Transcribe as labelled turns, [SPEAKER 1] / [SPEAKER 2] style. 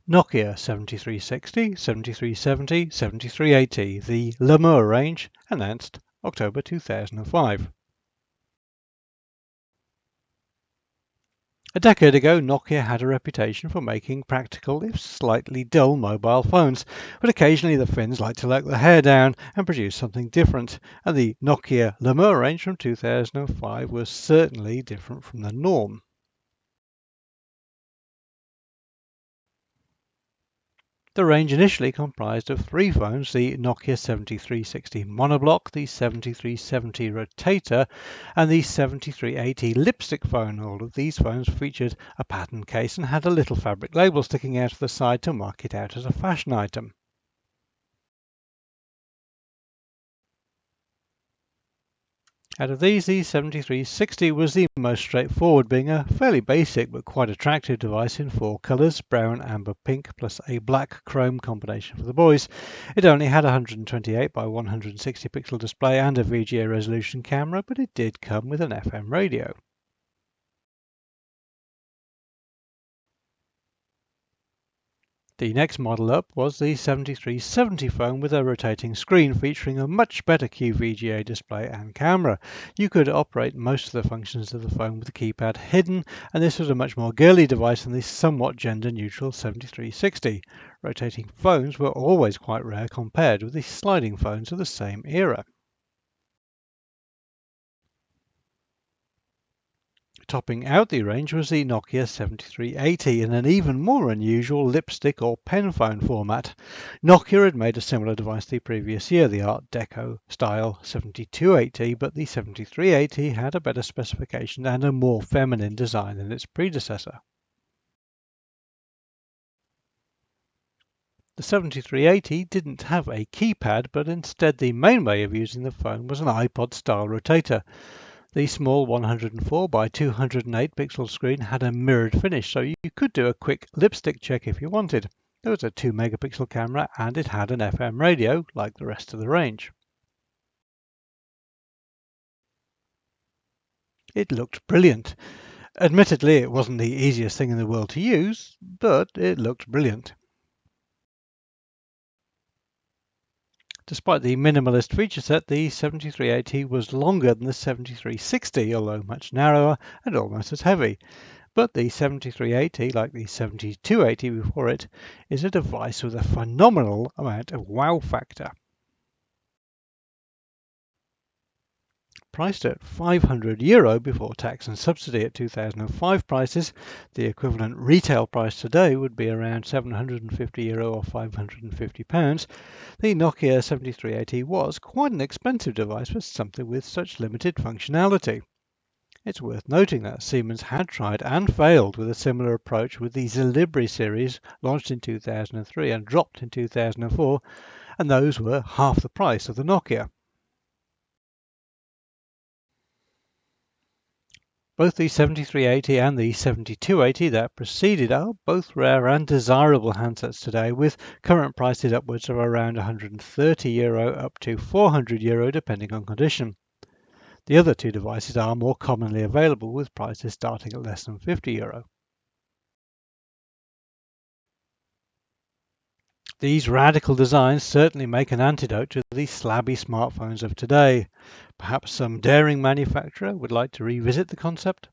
[SPEAKER 1] Nokia 7360, 7370, 7380, the L'Amour range, announced October 2005. A decade ago, Nokia had a reputation for making practical, if slightly dull, mobile phones, but occasionally the Finns liked to let their hair down and produce something different, and the Nokia L'Amour range from 2005 was certainly different from the norm. The range initially comprised of three phones, the Nokia 7360 monoblock, the 7370 rotator, and the 7380 lipstick phone. All of these phones featured a pattern case and had a little fabric label sticking out of the side to mark it out as a fashion item. Out of these, the 7360 was the most straightforward, being a fairly basic but quite attractive device in four colours, brown, amber, pink, plus a black chrome combination for the boys. It only had a 128 by 160 pixel display and a VGA resolution camera, but it did come with an FM radio. The next model up was the 7370 phone with a rotating screen featuring a much better QVGA display and camera. You could operate most of the functions of the phone with the keypad hidden, and this was a much more girly device than the somewhat gender-neutral 7360. Rotating phones were always quite rare compared with the sliding phones of the same era. Topping out the range was the Nokia 7380 in an even more unusual lipstick or pen phone format. Nokia had made a similar device the previous year, the Art Deco style 7280, but the 7380 had a better specification and a more feminine design than its predecessor. The 7380 didn't have a keypad, but instead the main way of using the phone was an iPod-style rotator. The small 104 by 208 pixel screen had a mirrored finish, so you could do a quick lipstick check if you wanted. There was a 2 megapixel camera and it had an FM radio like the rest of the range. It looked brilliant. Admittedly, it wasn't the easiest thing in the world to use, but it looked brilliant. Despite the minimalist feature set, the 7380 was longer than the 7360, although much narrower and almost as heavy. But the 7380, like the 7280 before it, is a device with a phenomenal amount of wow factor. Priced at €500 before tax and subsidy at 2005 prices, the equivalent retail price today would be around €750 or £550. The Nokia 7380 was quite an expensive device for something with such limited functionality. It's worth noting that Siemens had tried and failed with a similar approach with the Zilibri series launched in 2003 and dropped in 2004, and those were half the price of the Nokia. Both the 7380 and the 7280 that preceded are both rare and desirable handsets today, with current prices upwards of around €130 up to €400 depending on condition. The other two devices are more commonly available with prices starting at less than €50. These radical designs certainly make an antidote to the slabby smartphones of today. Perhaps some daring manufacturer would like to revisit the concept?